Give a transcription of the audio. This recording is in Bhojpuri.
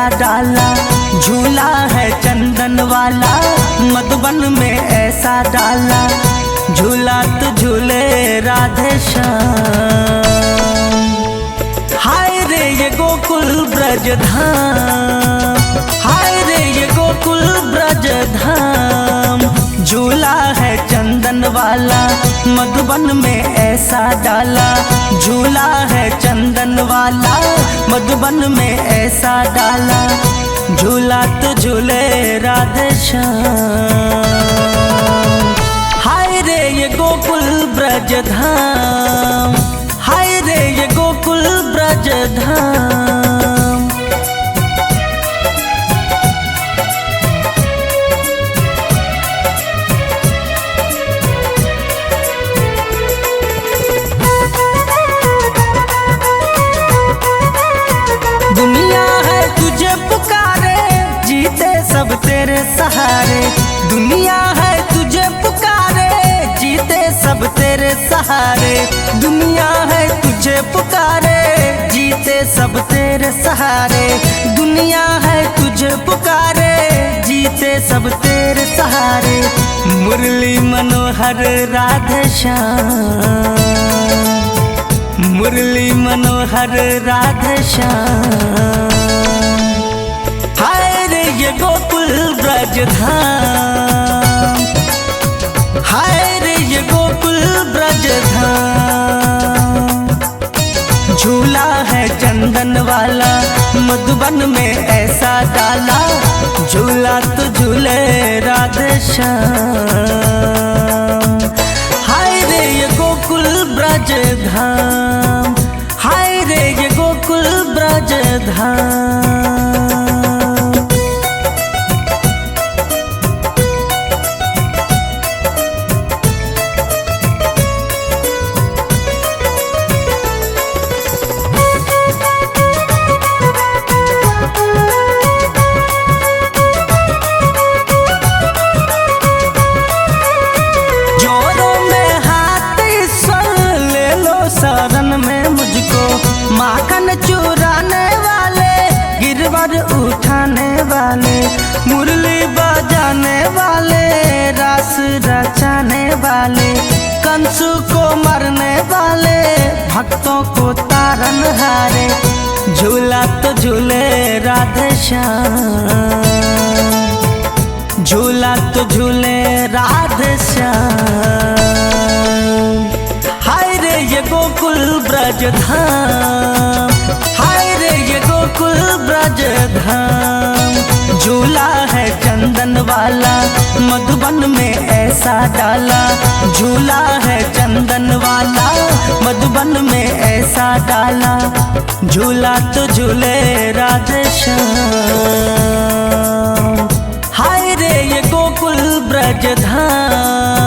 ऐसा डाला, झूला है चंदन वाला, मधुबन में ऐसा डाला, झूला तो झूले राधे श्याम। हाय रे ये गोकुल ब्रज धाम, हाय रे ये गोकुल ब्रज धाम, झूला है चंदन वाला, मधुबन में ऐसा डाला, झूला है चंदन वाला, मधुबन में ऐसा डाला, झूला तो झूले राधे श्याम। हाय रे ये गोकुल ब्रज धाम, हाय रे ये गोकुल ब्रज धाम। दुनिया है तुझे पुकारे, जीते सब तेरे सहारे, दुनिया है तुझे पुकारे, जीते सब तेरे सहारे, दुनिया है तुझे पुकारे, जीते सब तेरे सहारे, दुनिया है तुझे पुकारे, जीते सब तेरे सहारे। मुरली मनोहर राधे श्याम, मुरली मनोहर राधे श्याम। हाय रे ये गोकुल ब्रज धाम, हाय रे ये गोकुल ब्रज धाम, झूला है चंदन वाला, मधुबन में ऐसा डाला, झूला तो झूले राधे श्याम। हाय रे ये गोकुल ब्रज धाम, हाय रे ये गोकुल ब्रज धाम। जोरों में हाथ ईश्वर ले लो शरण में मुझको, माखन चुराने वाले, गिरवर उठाने वाले, मुरली बजाने वाले, रास रचाने वाले, कंस को मरने वाले, भक्तों को तारन हारे, झूला तो झूले राधे श्याम, झूला तो झूले राधे श्याम। हाय रे ये गोकुल ब्रज धाम, हाय रे ये गोकुल ब्रज धाम, झूला है चंदन वाला, मधुबन में ऐसा डाला, झूला है चंदन वाला, मधुबन में ऐसा डाला, झूला तो झूले राधे श्याम। हाय रे ये गोकुल ब्रज धाम।